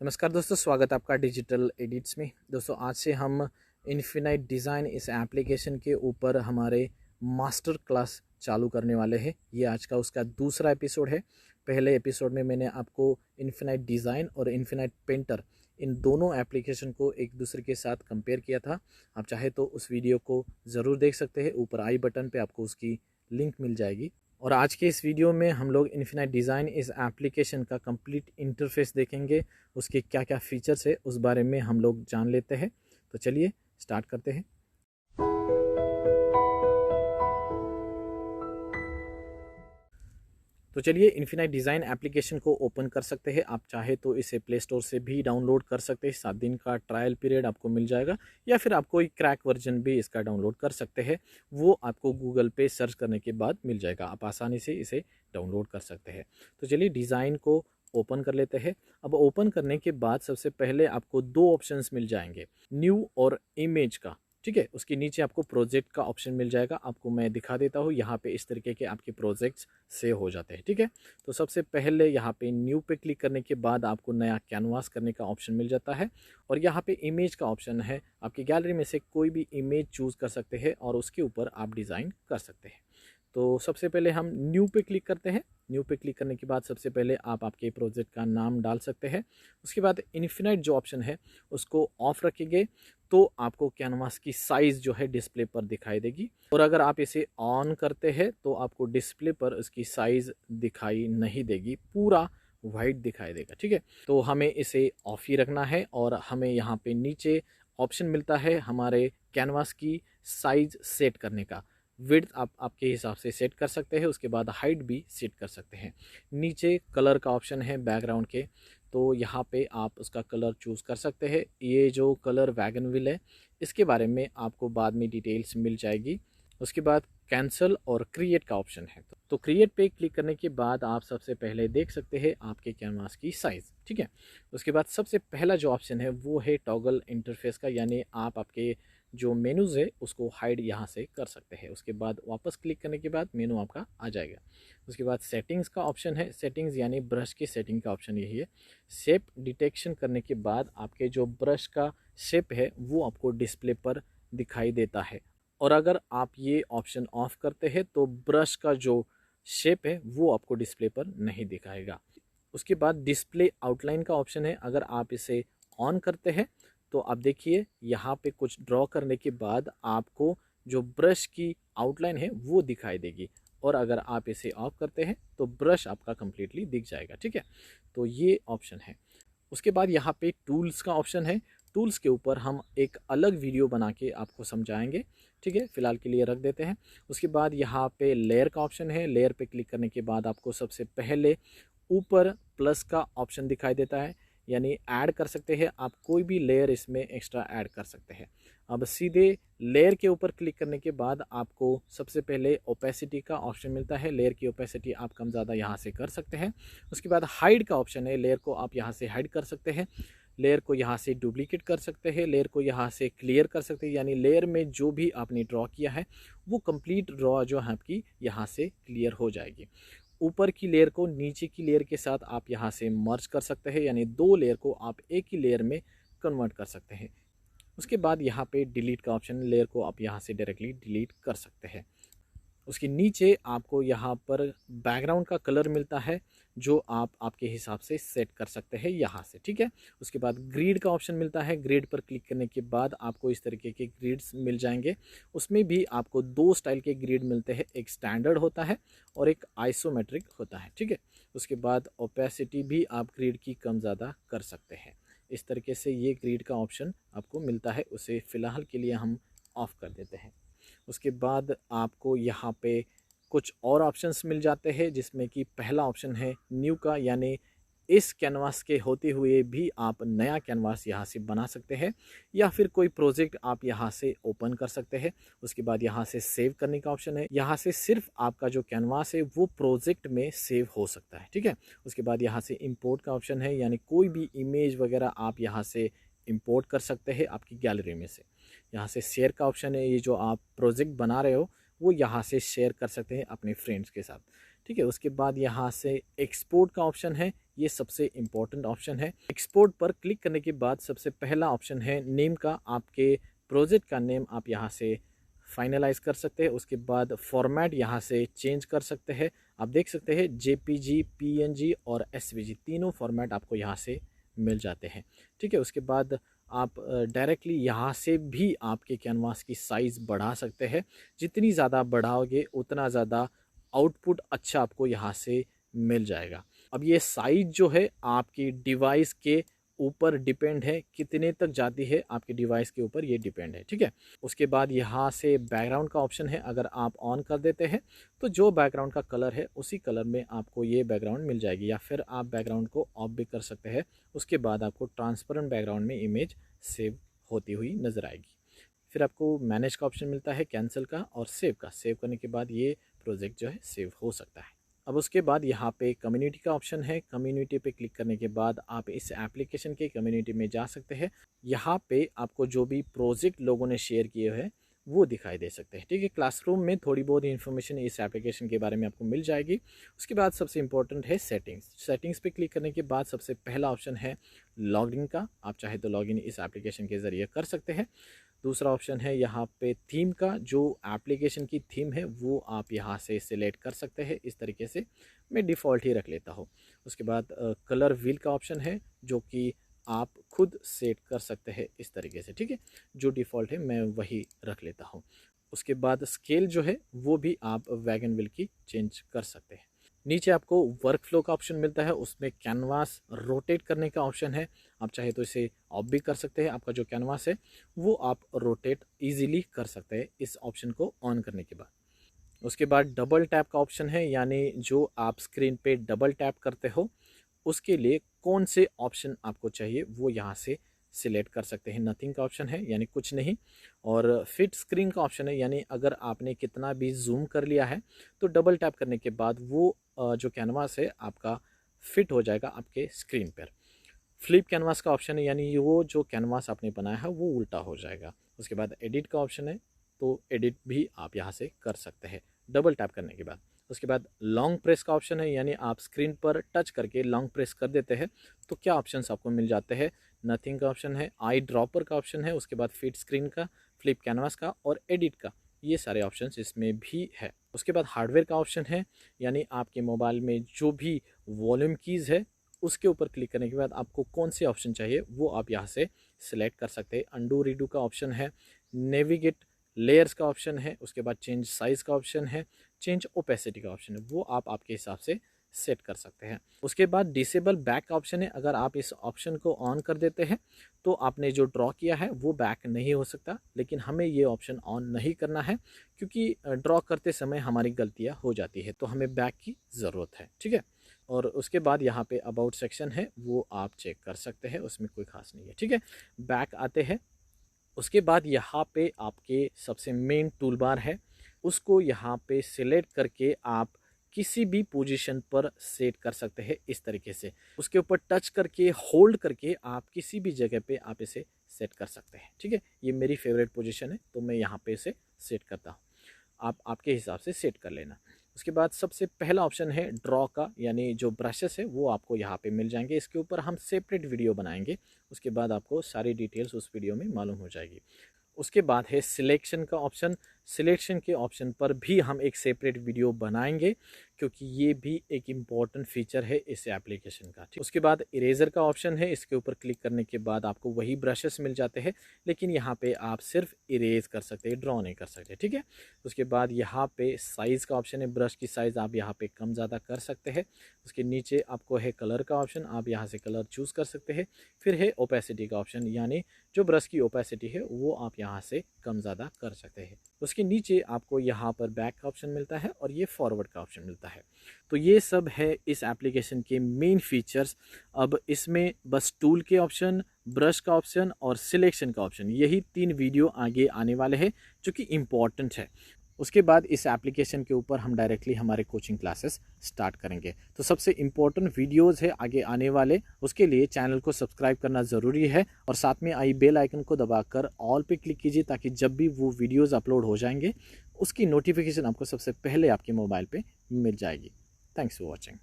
नमस्कार दोस्तों, स्वागत है आपका डिजिटल एडिट्स में। दोस्तों आज से हम इन्फिनाइट डिज़ाइन इस एप्लीकेशन के ऊपर हमारे मास्टर क्लास चालू करने वाले हैं। ये आज का उसका दूसरा एपिसोड है। पहले एपिसोड में मैंने आपको इन्फिनाइट डिज़ाइन और इन्फिनाइट पेंटर इन दोनों एप्लीकेशन को एक दूसरे के साथ कंपेयर किया था। आप चाहे तो उस वीडियो को ज़रूर देख सकते हैं। ऊपर आई बटन पे आपको उसकी लिंक मिल जाएगी। और आज के इस वीडियो में हम लोग इन्फिनाइट डिज़ाइन इस एप्लीकेशन का कंप्लीट इंटरफेस देखेंगे। उसके क्या क्या फीचर्स है उस बारे में हम लोग जान लेते हैं। तो चलिए स्टार्ट करते हैं। तो चलिए इन्फिनाइट डिज़ाइन एप्लीकेशन को ओपन कर सकते हैं। आप चाहे तो इसे प्ले स्टोर से भी डाउनलोड कर सकते हैं। 7 दिन का ट्रायल पीरियड आपको मिल जाएगा, या फिर आप कोई क्रैक वर्जन भी इसका डाउनलोड कर सकते हैं। वो आपको गूगल पे सर्च करने के बाद मिल जाएगा। आप आसानी से इसे डाउनलोड कर सकते हैं। तो चलिए डिज़ाइन को ओपन कर लेते हैं। अब ओपन करने के बाद सबसे पहले आपको दो ऑप्शंस मिल जाएंगे, न्यू और इमेज का। ठीक है, उसके नीचे आपको प्रोजेक्ट का ऑप्शन मिल जाएगा। आपको मैं दिखा देता हूँ। यहाँ पे इस तरीके के आपके प्रोजेक्ट्स सेव हो जाते हैं। ठीक है, तो सबसे पहले यहाँ पे न्यू पे क्लिक करने के बाद आपको नया कैनवास करने का ऑप्शन मिल जाता है। और यहाँ पे इमेज का ऑप्शन है। आपकी गैलरी में से कोई भी इमेज चूज़ कर सकते हैं और उसके ऊपर आप डिज़ाइन कर सकते हैं। तो सबसे पहले हम न्यू पे क्लिक करते हैं। न्यू पे क्लिक करने के बाद सबसे पहले आप आपके प्रोजेक्ट का नाम डाल सकते हैं। उसके बाद इन्फिनाइट जो ऑप्शन है उसको ऑफ रखेंगे तो आपको कैनवास की साइज़ जो है डिस्प्ले पर दिखाई देगी। और अगर आप इसे ऑन करते हैं तो आपको डिस्प्ले पर इसकी साइज़ दिखाई नहीं देगी, पूरा वाइट दिखाई देगा। ठीक है, तो हमें इसे ऑफ ही रखना है। और हमें यहाँ पे नीचे ऑप्शन मिलता है हमारे कैनवास की साइज़ सेट करने का। विड्थ आप आपके हिसाब से सेट कर सकते हैं। उसके बाद हाइट भी सेट कर सकते हैं। नीचे कलर का ऑप्शन है बैकग्राउंड के, तो यहाँ पे आप उसका कलर चूज़ कर सकते हैं। ये जो कलर वैगनविल है इसके बारे में आपको बाद में डिटेल्स मिल जाएगी। उसके बाद कैंसल और क्रिएट का ऑप्शन है। तो क्रिएट पे क्लिक करने के बाद आप सबसे पहले देख सकते हैं आपके कैनवास की साइज़। ठीक है, उसके बाद सबसे पहला जो ऑप्शन है वो है टॉगल इंटरफेस का, यानी आप आपके जो मेनूज़ है उसको हाइड यहाँ से कर सकते हैं। उसके बाद वापस क्लिक करने के बाद मेनू आपका आ जाएगा। उसके बाद सेटिंग्स का ऑप्शन है। सेटिंग्स यानी ब्रश की सेटिंग का ऑप्शन यही है। शेप डिटेक्शन करने के बाद आपके जो ब्रश का शेप है वो आपको डिस्प्ले पर दिखाई देता है। और अगर आप ये ऑप्शन ऑफ करते हैं तो ब्रश का जो शेप है वो आपको डिस्प्ले पर नहीं दिखाएगा। उसके बाद डिस्प्ले आउटलाइन का ऑप्शन है। अगर आप इसे ऑन करते हैं तो आप देखिए यहाँ पे कुछ ड्रॉ करने के बाद आपको जो ब्रश की आउटलाइन है वो दिखाई देगी। और अगर आप इसे ऑफ करते हैं तो ब्रश आपका कंप्लीटली दिख जाएगा। ठीक है, तो ये ऑप्शन है। उसके बाद यहाँ पे टूल्स का ऑप्शन है। टूल्स के ऊपर हम एक अलग वीडियो बना के आपको समझाएंगे। ठीक है, फिलहाल के लिए रख देते हैं। उसके बाद यहाँ पे लेयर का ऑप्शन है। लेयर पे क्लिक करने के बाद आपको सबसे पहले ऊपर प्लस का ऑप्शन दिखाई देता है, यानी ऐड कर सकते हैं आप कोई भी लेयर इसमें एक्स्ट्रा ऐड कर सकते हैं। अब सीधे लेयर के ऊपर क्लिक करने के बाद आपको सबसे पहले ओपेसिटी का ऑप्शन मिलता है। लेयर की ओपेसिटी आप कम ज़्यादा यहाँ से कर सकते हैं। उसके बाद हाइड का ऑप्शन है। लेयर को आप यहाँ से हाइड कर सकते हैं। लेयर को यहाँ से डुप्लीकेट कर सकते हैं। लेयर को यहाँ से क्लियर कर सकते हैं, यानी लेयर में जो भी आपने ड्रॉ किया है वो कंप्लीट ड्रॉ जो है आपकी यहाँ से क्लियर हो जाएगी। ऊपर की लेयर को नीचे की लेयर के साथ आप यहाँ से मर्ज कर सकते हैं, यानी दो लेयर को आप एक ही लेयर में कन्वर्ट कर सकते हैं। उसके बाद यहाँ पे डिलीट का ऑप्शन, लेयर को आप यहाँ से डायरेक्टली डिलीट कर सकते हैं। उसके नीचे आपको यहाँ पर बैकग्राउंड का कलर मिलता है जो आप आपके हिसाब से सेट कर सकते हैं यहाँ से। ठीक है, उसके बाद ग्रिड का ऑप्शन मिलता है। ग्रिड पर क्लिक करने के बाद आपको इस तरीके के ग्रिड्स मिल जाएंगे। उसमें भी आपको दो स्टाइल के ग्रिड मिलते हैं, एक स्टैंडर्ड होता है और एक आइसोमेट्रिक होता है। ठीक है, उसके बाद ओपेसिटी भी आप ग्रिड की कम ज़्यादा कर सकते हैं। इस तरीके से ये ग्रिड का ऑप्शन आपको मिलता है। उसे फ़िलहाल के लिए हम ऑफ़ कर देते हैं। उसके बाद आपको यहाँ पे कुछ और ऑप्शंस मिल जाते हैं, जिसमें कि पहला ऑप्शन है न्यू का, यानी इस कैनवास के होते हुए भी आप नया कैनवास यहाँ से बना सकते हैं, या फिर कोई प्रोजेक्ट आप यहाँ से ओपन कर सकते हैं। उसके बाद यहाँ से सेव करने का ऑप्शन है। यहाँ से सिर्फ आपका जो कैनवास है वो प्रोजेक्ट में सेव हो सकता है। ठीक है, उसके बाद यहाँ से इंपोर्ट का ऑप्शन है, यानी कोई भी इमेज वगैरह आप यहाँ से इंपोर्ट कर सकते हैं आपकी गैलरी में से। यहाँ से शेयर का ऑप्शन है, ये जो आप प्रोजेक्ट बना रहे हो वो यहाँ से शेयर कर सकते हैं अपने फ्रेंड्स के साथ। ठीक है। उसके बाद यहाँ से एक्सपोर्ट का ऑप्शन है, ये सबसे इम्पोर्टेंट ऑप्शन है। एक्सपोर्ट पर क्लिक करने के बाद सबसे पहला ऑप्शन है नेम का, आपके प्रोजेक्ट का नेम आप यहाँ से फाइनलाइज कर सकते हैं। उसके बाद फॉर्मेट यहाँ से चेंज कर सकते हैं। आप देख सकते हैं JPG, PNG और SVG तीनों फॉर्मेट आपको यहाँ से मिल जाते हैं। ठीक है। उसके बाद आप डायरेक्टली यहाँ से भी आपके कैनवास की साइज़ बढ़ा सकते हैं। जितनी ज़्यादा बढ़ाओगे उतना ज़्यादा आउटपुट अच्छा आपको यहाँ से मिल जाएगा। अब ये साइज़ जो है आपकी डिवाइस के ऊपर डिपेंड है, कितने तक जाती है आपके डिवाइस के ऊपर ये डिपेंड है। ठीक है। उसके बाद यहाँ से बैकग्राउंड का ऑप्शन है, अगर आप ऑन कर देते हैं तो जो बैकग्राउंड का कलर है उसी कलर में आपको ये बैकग्राउंड मिल जाएगी, या फिर आप बैकग्राउंड को ऑफ भी कर सकते हैं। उसके बाद आपको ट्रांसपेरेंट बैकग्राउंड में इमेज सेव होती हुई नज़र आएगी। फिर आपको मैनेज का ऑप्शन मिलता है, कैंसिल का और सेव का। सेव करने के बाद ये प्रोजेक्ट जो है सेव हो सकता है। अब उसके बाद यहाँ पे कम्युनिटी का ऑप्शन है। कम्युनिटी पे क्लिक करने के बाद आप इस एप्लीकेशन के कम्युनिटी में जा सकते हैं। यहाँ पे आपको जो भी प्रोजेक्ट लोगों ने शेयर किए हैं वो दिखाई दे सकते हैं। ठीक है। क्लासरूम में थोड़ी बहुत इन्फॉर्मेशन इस एप्लीकेशन के बारे में आपको मिल जाएगी। उसके बाद सबसे इम्पोर्टेंट है सेटिंग्स। सेटिंग्स पे क्लिक करने के बाद सबसे पहला ऑप्शन है लॉगिन का, आप चाहे तो लॉगिन इस एप्लीकेशन के ज़रिए कर सकते हैं। दूसरा ऑप्शन है यहाँ पे थीम का, जो एप्लीकेशन की थीम है वो आप यहाँ से सिलेक्ट कर सकते हैं। इस तरीके से मैं डिफ़ॉल्ट ही रख लेता हूँ। उसके बाद कलर व्हील का ऑप्शन है, जो कि आप खुद सेट कर सकते हैं इस तरीके से। ठीक है। जो डिफ़ॉल्ट है मैं वही रख लेता हूँ। उसके बाद स्केल जो है वो भी आप वैगन व्हील की चेंज कर सकते हैं। नीचे आपको वर्क फ्लो का ऑप्शन मिलता है, उसमें कैनवास रोटेट करने का ऑप्शन है। आप चाहे तो इसे ऑफ भी कर सकते हैं। आपका जो कैनवास है वो आप रोटेट इजीली कर सकते हैं इस ऑप्शन को ऑन करने के बाद। उसके बाद डबल टैप का ऑप्शन है, यानी जो आप स्क्रीन पे डबल टैप करते हो उसके लिए कौन से ऑप्शन आपको चाहिए वो यहाँ से सिलेक्ट कर सकते हैं। नथिंग का ऑप्शन है, यानी कुछ नहीं। और फिट स्क्रीन का ऑप्शन है, यानी अगर आपने कितना भी जूम कर लिया है तो डबल टैप करने के बाद वो जो कैनवास है आपका फिट हो जाएगा आपके स्क्रीन पर। फ्लिप कैनवास का ऑप्शन है, यानी वो जो कैनवास आपने बनाया है वो उल्टा हो जाएगा। उसके बाद एडिट का ऑप्शन है, तो एडिट भी आप यहाँ से कर सकते हैं डबल टैप करने के बाद। उसके बाद लॉन्ग प्रेस का ऑप्शन है, यानी आप स्क्रीन पर टच करके लॉन्ग प्रेस कर देते हैं तो क्या ऑप्शंस आपको मिल जाते हैं। नथिंग का ऑप्शन है, आई ड्रॉपर का ऑप्शन है, उसके बाद फिट स्क्रीन का, फ्लिप कैनवास का और एडिट का, ये सारे ऑप्शंस इसमें भी है। उसके बाद हार्डवेयर का ऑप्शन है, यानी आपके मोबाइल में जो भी वॉल्यूम कीज़ है उसके ऊपर क्लिक करने के बाद आपको कौन से ऑप्शन चाहिए वो आप यहाँ से सिलेक्ट कर सकते हैं। अंडू रीडू का ऑप्शन है, नेविगेट लेयर्स का ऑप्शन है, उसके बाद चेंज साइज़ का ऑप्शन है, चेंज ओपेसिटी का ऑप्शन है, वो आप आपके हिसाब से सेट कर सकते हैं। उसके बाद डिसेबल बैक का ऑप्शन है, अगर आप इस ऑप्शन को ऑन कर देते हैं तो आपने जो ड्रॉ किया है वो बैक नहीं हो सकता, लेकिन हमें ये ऑप्शन ऑन नहीं करना है क्योंकि ड्रॉ करते समय हमारी गलतियाँ हो जाती है, तो हमें बैक की ज़रूरत है। ठीक है। और उसके बाद यहाँ पे अबाउट सेक्शन है, वो आप चेक कर सकते हैं, उसमें कोई खास नहीं है। ठीक है। बैक आते हैं। उसके बाद यहाँ पे आपके सबसे मेन टूल बार है, उसको यहाँ पे सिलेक्ट करके आप किसी भी पोजीशन पर सेट कर सकते हैं इस तरीके से। उसके ऊपर टच करके होल्ड करके आप किसी भी जगह पे आप इसे सेट कर सकते हैं। ठीक है। ये मेरी फेवरेट पोजीशन है तो मैं यहाँ पे इसे सेट करता हूँ, आप आपके हिसाब से सेट कर लेना। उसके बाद सबसे पहला ऑप्शन है ड्रॉ का, यानी जो ब्रशेस है वो आपको यहाँ पे मिल जाएंगे। इसके ऊपर हम सेपरेट वीडियो बनाएंगे, उसके बाद आपको सारी डिटेल्स उस वीडियो में मालूम हो जाएगी। उसके बाद है सिलेक्शन का ऑप्शन। सिलेक्शन के ऑप्शन पर भी हम एक सेपरेट वीडियो बनाएंगे क्योंकि ये भी एक इम्पॉर्टेंट फीचर है इस एप्लीकेशन का। उसके बाद इरेजर का ऑप्शन है, इसके ऊपर क्लिक करने के बाद आपको वही ब्रशेस मिल जाते हैं, लेकिन यहाँ पे आप सिर्फ इरेज कर सकते हैं, ड्रॉ नहीं कर सकते। ठीक है। उसके बाद यहाँ पे साइज़ का ऑप्शन है, ब्रश की साइज़ आप यहाँ पे कम ज़्यादा कर सकते हैं। उसके नीचे आपको है कलर का ऑप्शन, आप यहाँ से कलर चूज़ कर सकते हैं। फिर है ओपेसिटी का ऑप्शन, यानी जो ब्रश की ओपेसिटी है वो आप यहाँ से कम ज़्यादा कर सकते हैं। उसके नीचे आपको यहाँ पर बैक का ऑप्शन मिलता है और ये फॉरवर्ड का ऑप्शन मिलता है। तो ये सब है इस एप्लीकेशन के मेन फीचर्स। अब इसमें बस टूल के ऑप्शन, ब्रश का ऑप्शन और सिलेक्शन का ऑप्शन, यही 3 वीडियो आगे आने वाले हैं जो कि इम्पॉर्टेंट है। उसके बाद इस एप्लीकेशन के ऊपर हम डायरेक्टली हमारे कोचिंग क्लासेस स्टार्ट करेंगे। तो सबसे इम्पोर्टेंट वीडियोस है आगे आने वाले, उसके लिए चैनल को सब्सक्राइब करना ज़रूरी है और साथ में आई बेल आइकन को दबाकर ऑल पे क्लिक कीजिए ताकि जब भी वो वीडियोस अपलोड हो जाएंगे उसकी नोटिफिकेशन आपको सबसे पहले आपके मोबाइल पे मिल जाएगी। Thanks for watching.